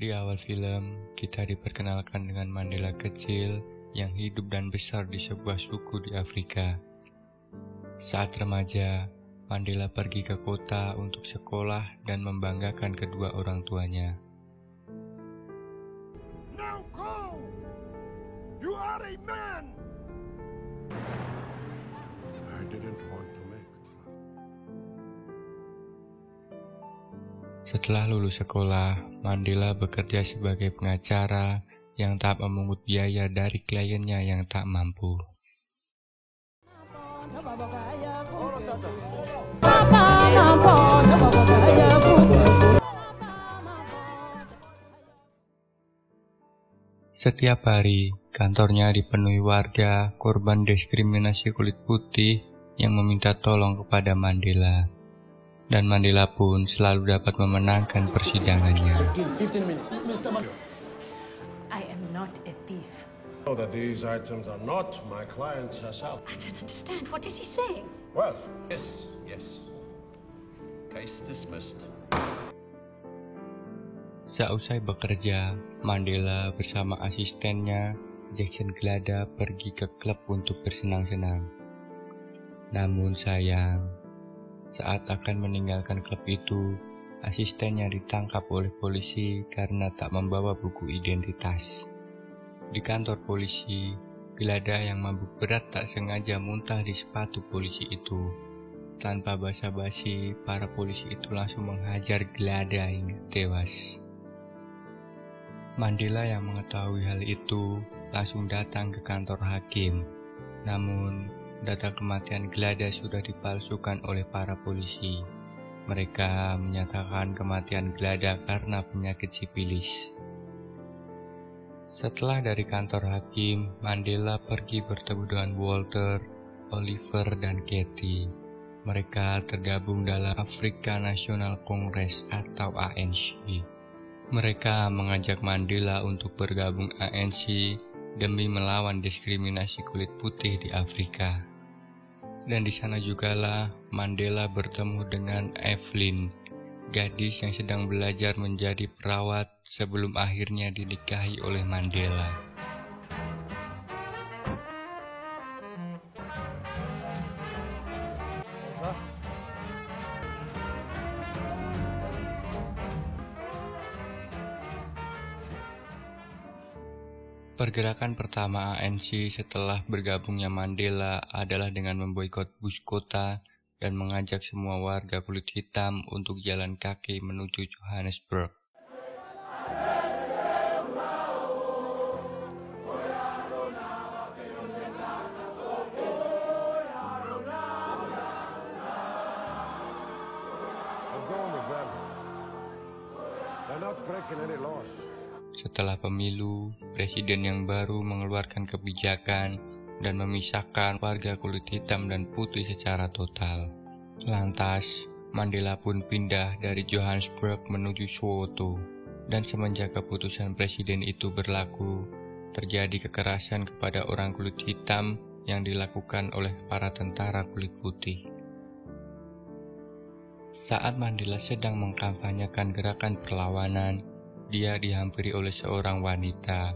Di awal film, kita diperkenalkan dengan Mandela kecil yang hidup dan besar di sebuah suku di Afrika. Saat remaja, Mandela pergi ke kota untuk sekolah dan membanggakan kedua orang tuanya. Now go! You are a man! I didn't want to make trouble. Setelah lulus sekolah, Mandela bekerja sebagai pengacara yang tak memungut biaya dari kliennya yang tak mampu. Setiap hari, kantornya dipenuhi warga korban diskriminasi kulit putih yang meminta tolong kepada Mandela. Dan Mandela pun selalu dapat memenangkan persidangannya. I am not a thief. Know that these items are not my client's herself. I don't understand. What is he saying? Well, Yes. Case dismissed. Seusai bekerja, Mandela bersama asistennya, Jackson Glada, pergi ke klub untuk bersenang-senang. Namun sayang, saat akan meninggalkan klub itu, asistennya ditangkap oleh polisi karena tak membawa buku identitas. Di kantor polisi, Glada yang mabuk berat tak sengaja muntah di sepatu polisi itu. Tanpa basa-basi, para polisi itu langsung menghajar Glada hingga tewas. Mandela yang mengetahui hal itu langsung datang ke kantor hakim. Namun, data kematian Glada sudah dipalsukan oleh para polisi. Mereka menyatakan kematian Glada karena penyakit sifilis. Setelah dari kantor hakim, Mandela pergi bertemu dengan Walter, Oliver, dan Katie. Mereka tergabung dalam African National Congress atau ANC. Mereka mengajak Mandela untuk bergabung ANC demi melawan diskriminasi kulit putih di Afrika. Dan di sana jugalah Mandela bertemu dengan Evelyn, gadis yang sedang belajar menjadi perawat sebelum akhirnya dinikahi oleh Mandela. Pergerakan pertama ANC setelah bergabungnya Mandela adalah dengan memboikot bus kota dan mengajak semua warga kulit hitam untuk jalan kaki menuju Johannesburg. I'm going with them. They're not breaking any laws. Setelah pemilu, presiden yang baru mengeluarkan kebijakan dan memisahkan warga kulit hitam dan putih secara total. Lantas, Mandela pun pindah dari Johannesburg menuju Soweto. Dan semenjak keputusan presiden itu berlaku, terjadi kekerasan kepada orang kulit hitam yang dilakukan oleh para tentara kulit putih. Saat Mandela sedang mengkampanyekan gerakan perlawanan, dia dihampiri oleh seorang wanita.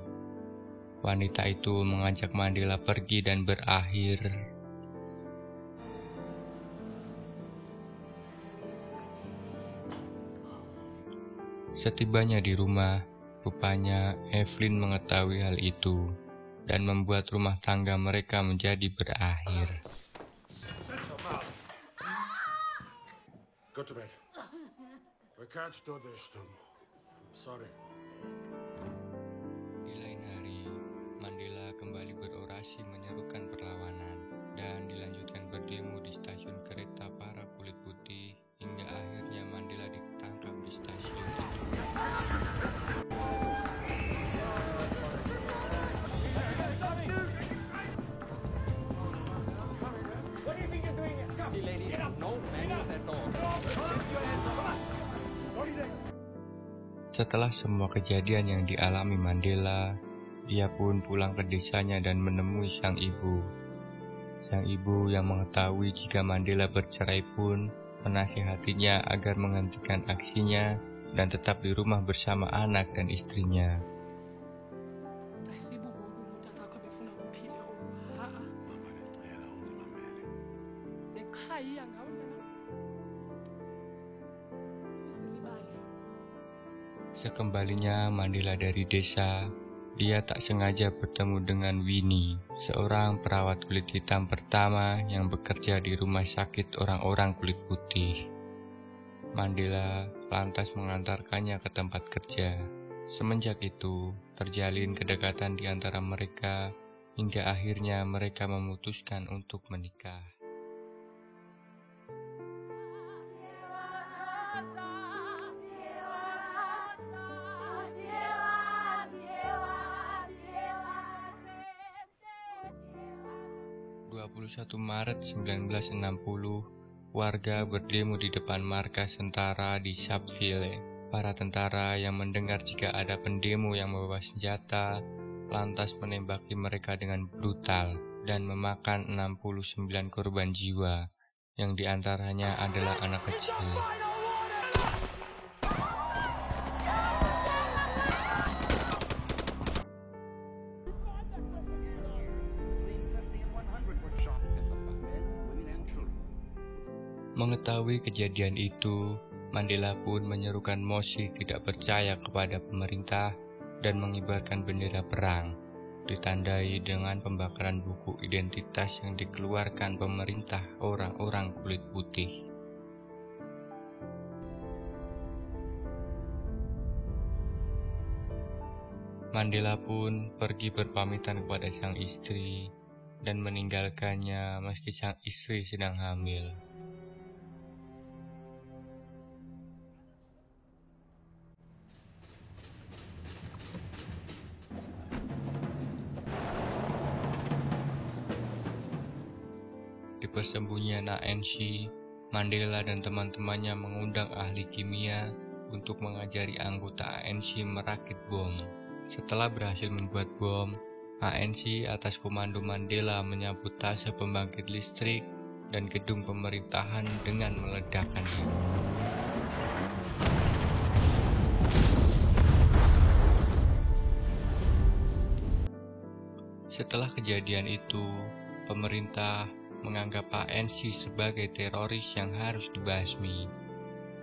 Wanita itu mengajak Mandela pergi dan berakhir. Setibanya di rumah, rupanya Evelyn mengetahui hal itu dan membuat rumah tangga mereka menjadi berakhir. Go to bed. We can't do this to them. Sorry. Di lain hari, Mandela kembali berorasi menyerukan perlawanan dan dilanjutkan berdemo di stasiun kereta para kulit putih hingga akhirnya Mandela ditangkap di stasiun itu. Setelah semua kejadian yang dialami Mandela, dia pun pulang ke desanya dan menemui sang ibu. Sang ibu yang mengetahui jika Mandela bercerai pun menasihatinya agar menghentikan aksinya dan tetap di rumah bersama anak dan istrinya. Sekembalinya Mandela dari desa, dia tak sengaja bertemu dengan Winnie, seorang perawat kulit hitam pertama yang bekerja di rumah sakit orang-orang kulit putih. Mandela lantas mengantarkannya ke tempat kerja. Semenjak itu, terjalin kedekatan di antara mereka, hingga akhirnya mereka memutuskan untuk menikah. Maret 1960, warga berdemo di depan markas tentara di Sharpeville. Para tentara yang mendengar jika ada pendemo yang membawa senjata, lantas menembaki mereka dengan brutal dan memakan 69 korban jiwa, yang diantaranya adalah anak kecil. Mengetahui kejadian itu, Mandela pun menyerukan mosi tidak percaya kepada pemerintah dan mengibarkan bendera perang, ditandai dengan pembakaran buku identitas yang dikeluarkan pemerintah orang-orang kulit putih. Mandela pun pergi berpamitan kepada sang istri dan meninggalkannya meski sang istri sedang hamil. Di persembunyian ANC, Mandela dan teman-temannya mengundang ahli kimia untuk mengajari anggota ANC merakit bom. Setelah berhasil membuat bom, ANC atas komando Mandela menyabotase pembangkit listrik dan gedung pemerintahan dengan meledakkannya. Setelah kejadian itu, pemerintah menganggap ANC sebagai teroris yang harus dibasmi.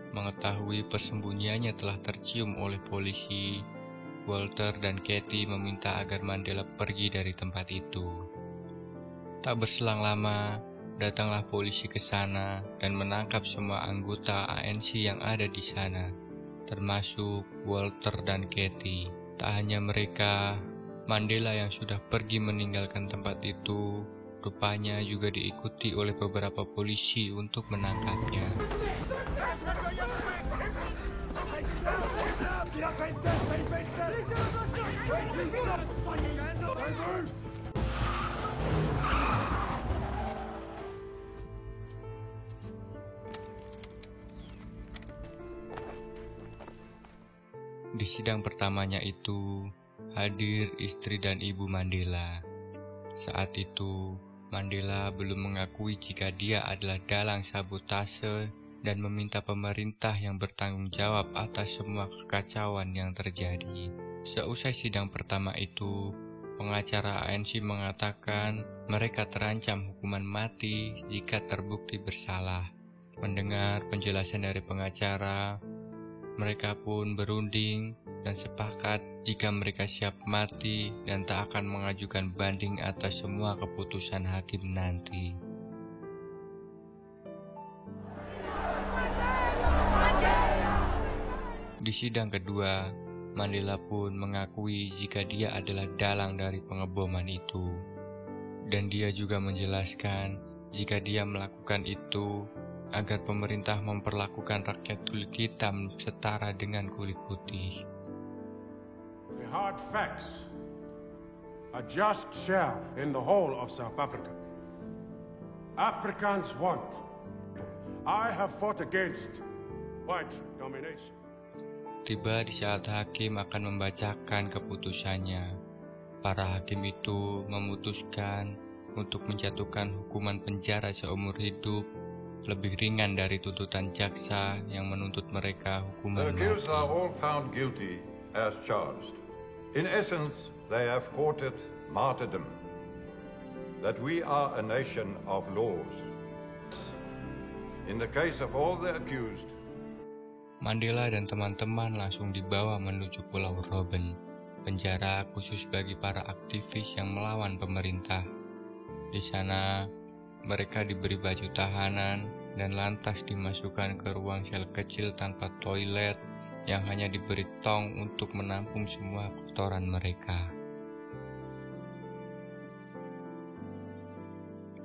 Mengetahui persembunyiannya telah tercium oleh polisi, Walter dan Kathy meminta agar Mandela pergi dari tempat itu. Tak berselang lama, datanglah polisi ke sana dan menangkap semua anggota ANC yang ada di sana, termasuk Walter dan Kathy. Tak hanya mereka, Mandela yang sudah pergi meninggalkan tempat itu, rupanya juga diikuti oleh beberapa polisi untuk menangkapnya. Di sidang pertamanya itu, hadir istri dan ibu Mandela. Saat itu, Mandela belum mengakui jika dia adalah dalang sabotase dan meminta pemerintah yang bertanggung jawab atas semua kekacauan yang terjadi. Seusai sidang pertama itu, pengacara ANC mengatakan mereka terancam hukuman mati jika terbukti bersalah. Mendengar penjelasan dari pengacara, mereka pun berunding dan sepakat jika mereka siap mati dan tak akan mengajukan banding atas semua keputusan hakim nanti. Di sidang kedua, Mandela pun mengakui jika dia adalah dalang dari pengeboman itu. Dan dia juga menjelaskan jika dia melakukan itu agar pemerintah memperlakukan rakyat kulit hitam setara dengan kulit putih. The hard facts, a just share in the whole of South Africa. Africans want. I have fought against white domination. Tiba di saat hakim akan membacakan keputusannya. Para hakim itu memutuskan untuk menjatuhkan hukuman penjara seumur hidup lebih ringan dari tuntutan jaksa yang menuntut mereka The hukuman accused mati. are all found guilty as charged. In essence, they have courted martyrdom. That we are a nation of laws. In the case of all the accused, Mandela dan teman-teman langsung dibawa menuju Pulau Robben, penjara khusus bagi para aktivis yang melawan pemerintah. Di sana, mereka diberi baju tahanan dan lantas dimasukkan ke ruang sel kecil tanpa toilet yang hanya diberi tong untuk menampung semua kotoran mereka.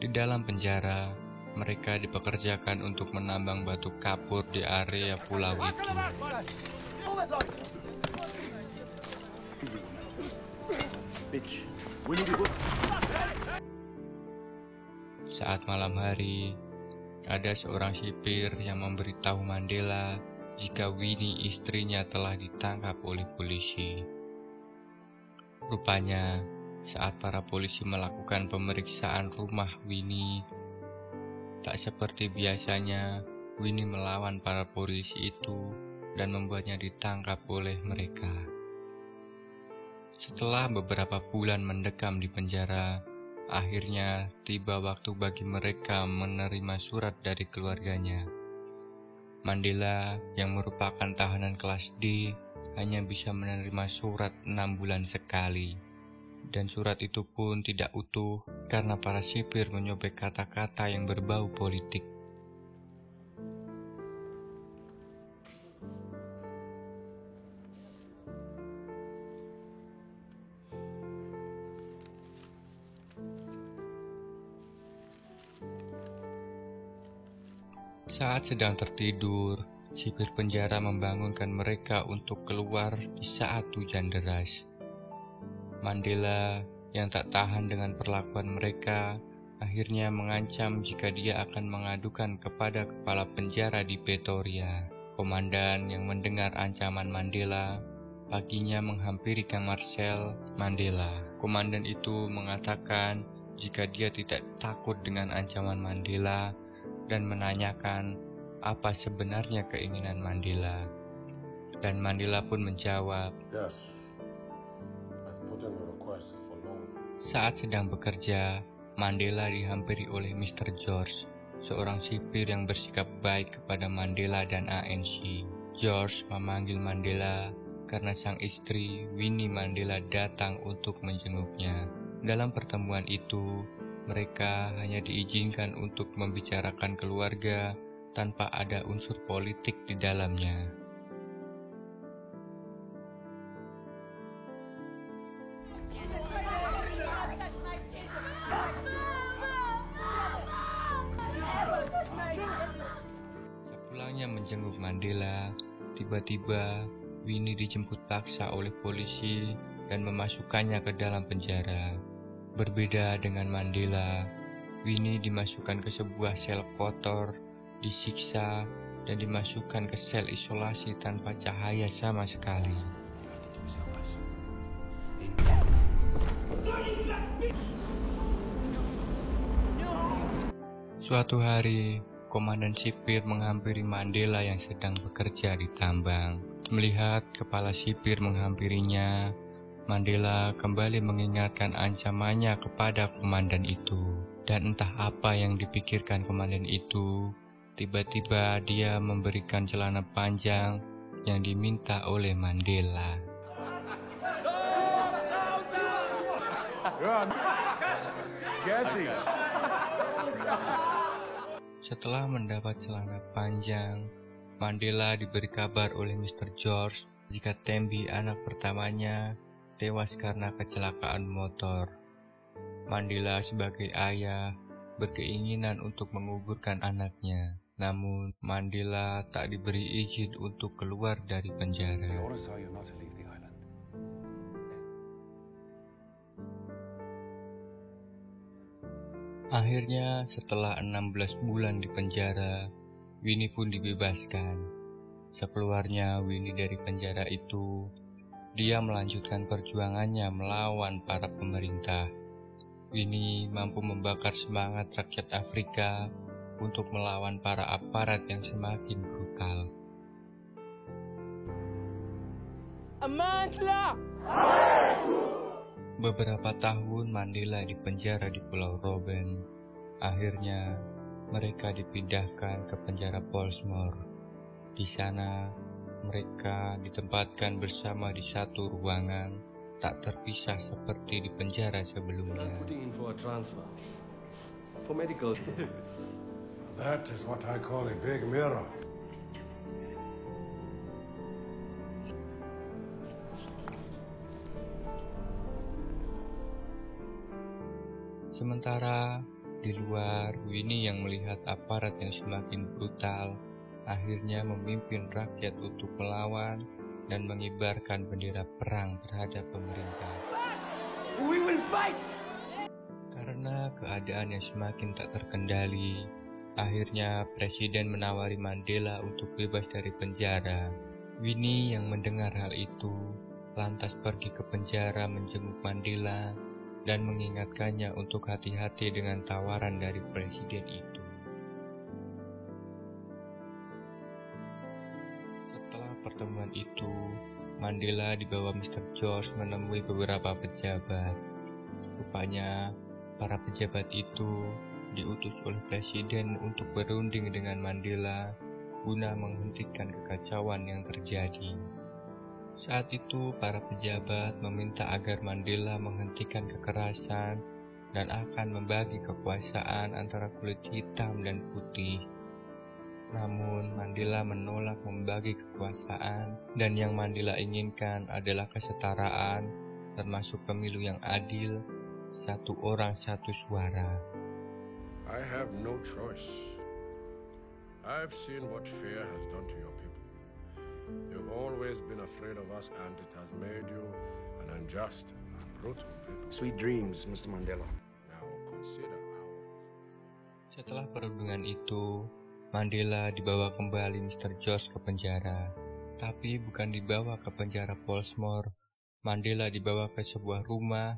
Di dalam penjara, mereka dipekerjakan untuk menambang batu kapur di area pulau itu. Saat malam hari, ada seorang sipir yang memberitahu Mandela jika Winnie istrinya telah ditangkap oleh polisi. Rupanya, saat para polisi melakukan pemeriksaan rumah Winnie, tak seperti biasanya, Winnie melawan para polisi itu dan membuatnya ditangkap oleh mereka. Setelah beberapa bulan mendekam di penjara, akhirnya tiba waktu bagi mereka menerima surat dari keluarganya. Mandela, yang merupakan tahanan kelas D, hanya bisa menerima surat 6 bulan sekali. Dan surat itu pun tidak utuh karena para sipir menyobek kata-kata yang berbau politik. Saat sedang tertidur, sipir penjara membangunkan mereka untuk keluar di saat hujan deras. Mandela yang tak tahan dengan perlakuan mereka akhirnya mengancam jika dia akan mengadukan kepada kepala penjara di Pretoria. Komandan yang mendengar ancaman Mandela paginya menghampiri Kang Marcel Mandela. Komandan itu mengatakan jika dia tidak takut dengan ancaman Mandela dan menanyakan apa sebenarnya keinginan Mandela. Dan Mandela pun menjawab, Yes. Put in a request for loan. saat sedang bekerja, Mandela dihampiri oleh Mr. George, seorang sipir yang bersikap baik kepada Mandela dan ANC. George memanggil Mandela karena sang istri, Winnie Mandela, datang untuk menjenguknya. Dalam pertemuan itu, mereka hanya diizinkan untuk membicarakan keluarga tanpa ada unsur politik di dalamnya. Sepulangnya menjenguk Mandela, tiba-tiba Winnie dijemput paksa oleh polisi dan memasukkannya ke dalam penjara. Berbeda dengan Mandela, Winnie dimasukkan ke sebuah sel kotor, disiksa, dan dimasukkan ke sel isolasi tanpa cahaya sama sekali. Suatu hari, komandan sipir menghampiri Mandela yang sedang bekerja di tambang. Melihat kepala sipir menghampirinya, Mandela kembali mengingatkan ancamannya kepada komandan itu. Dan entah apa yang dipikirkan komandan itu, tiba-tiba dia memberikan celana panjang yang diminta oleh Mandela. Kathy. Setelah mendapat celana panjang, Mandela diberi kabar oleh Mr. George jika Tembi, anak pertamanya, tewas karena kecelakaan motor. Mandela sebagai ayah berkeinginan untuk menguburkan anaknya. Namun, Mandela tak diberi izin untuk keluar dari penjara. Akhirnya, setelah 16 bulan di penjara, Winnie pun dibebaskan. Sekeluarnya Winnie dari penjara itu, dia melanjutkan perjuangannya melawan para pemerintah. Winnie mampu membakar semangat rakyat Afrika untuk melawan para aparat yang semakin brutal. Beberapa tahun Mandela dipenjara di Pulau Robben. Akhirnya, mereka dipindahkan ke penjara Pollsmoor. Di sana, mereka ditempatkan bersama di satu ruangan, tak terpisah seperti di penjara sebelumnya. That is what I call a big mirror. Sementara di luar, Winnie yang melihat aparat yang semakin brutal, akhirnya memimpin rakyat untuk melawan dan mengibarkan bendera perang terhadap pemerintah. We will fight! Karena keadaan yang semakin tak terkendali, akhirnya Presiden menawari Mandela untuk bebas dari penjara. Winnie yang mendengar hal itu, lantas pergi ke penjara menjenguk Mandela dan mengingatkannya untuk hati-hati dengan tawaran dari presiden itu. Setelah pertemuan itu, Mandela dibawa Mr. George menemui beberapa pejabat. Rupanya, para pejabat itu diutus oleh presiden untuk berunding dengan Mandela guna menghentikan kekacauan yang terjadi. Saat itu, para pejabat meminta agar Mandela menghentikan kekerasan dan akan membagi kekuasaan antara kulit hitam dan putih. Namun, Mandela menolak membagi kekuasaan, dan yang Mandela inginkan adalah kesetaraan, termasuk pemilu yang adil, satu orang satu suara. I have no choice. I've seen what fear has done to your people. You've always been afraid of us, and it has made you an unjust and brutal people. Sweet dreams, Mr. Mandela. Now consider our... Setelah perundingan itu, Mandela dibawa kembali Mr. George ke penjara. Tapi bukan dibawa ke penjara Pollsmoor. Mandela dibawa ke sebuah rumah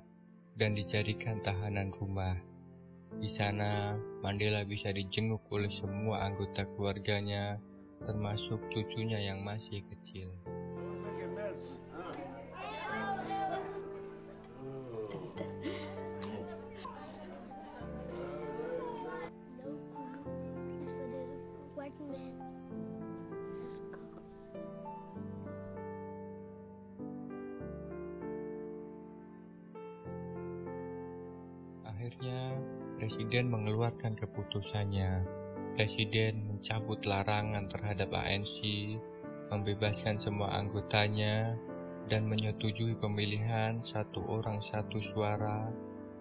dan dijadikan tahanan rumah. Di sana, Mandela bisa dijenguk oleh semua anggota keluarganya, termasuk cucunya yang masih kecil. Akhirnya, Presiden mengeluarkan keputusannya. Presiden mencabut larangan terhadap ANC, membebaskan semua anggotanya, dan menyetujui pemilihan satu orang satu suara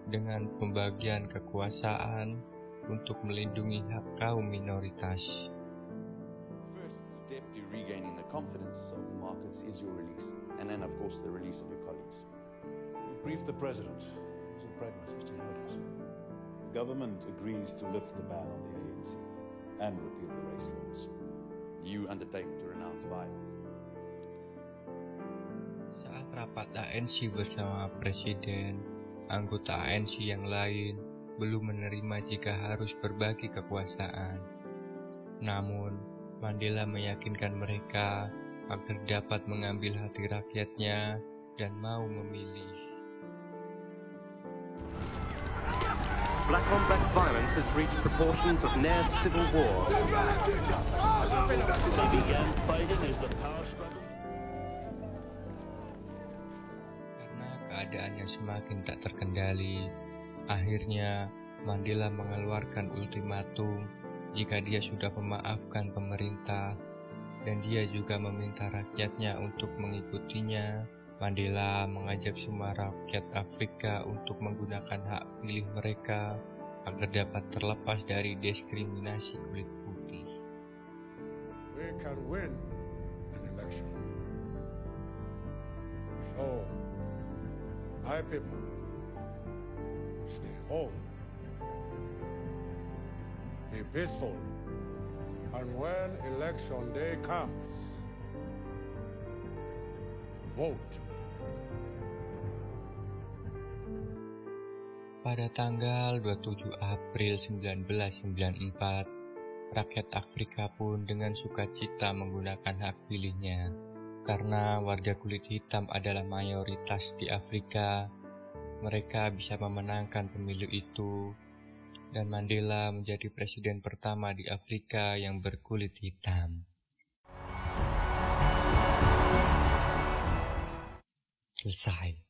dengan pembagian kekuasaan untuk melindungi hak kaum minoritas. First step to regaining the confidence of the markets is your release, and then of course the release of your colleagues. We briefed the president. He's a pragmatist, he heard us. The government agrees to lift the ban on the ANC and repeal the race laws. You undertake to renounce violence. Saat rapat ANC bersama Presiden, anggota ANC yang lain belum menerima jika harus berbagi kekuasaan. Namun, Mandela meyakinkan mereka agar dapat mengambil hati rakyatnya dan mau memilih. Black-on-black violence has reached proportions of near civil war. They began fighting as the power struggle. Karena keadaannya semakin tak terkendali, akhirnya Mandela mengeluarkan ultimatum jika dia sudah memaafkan pemerintah dan dia juga meminta rakyatnya untuk mengikutinya. Mandela mengajak semua rakyat Afrika untuk menggunakan hak pilih mereka agar dapat terlepas dari diskriminasi kulit putih. We can win an election. So, my people, stay home, be peaceful, and when election day comes, vote. Pada tanggal 27 April 1994, Rakyat Afrika pun dengan sukacita menggunakan hak pilihnya. Karena warga kulit hitam adalah mayoritas di Afrika, mereka bisa memenangkan pemilu itu, dan Mandela menjadi presiden pertama di Afrika yang berkulit hitam. Selesai.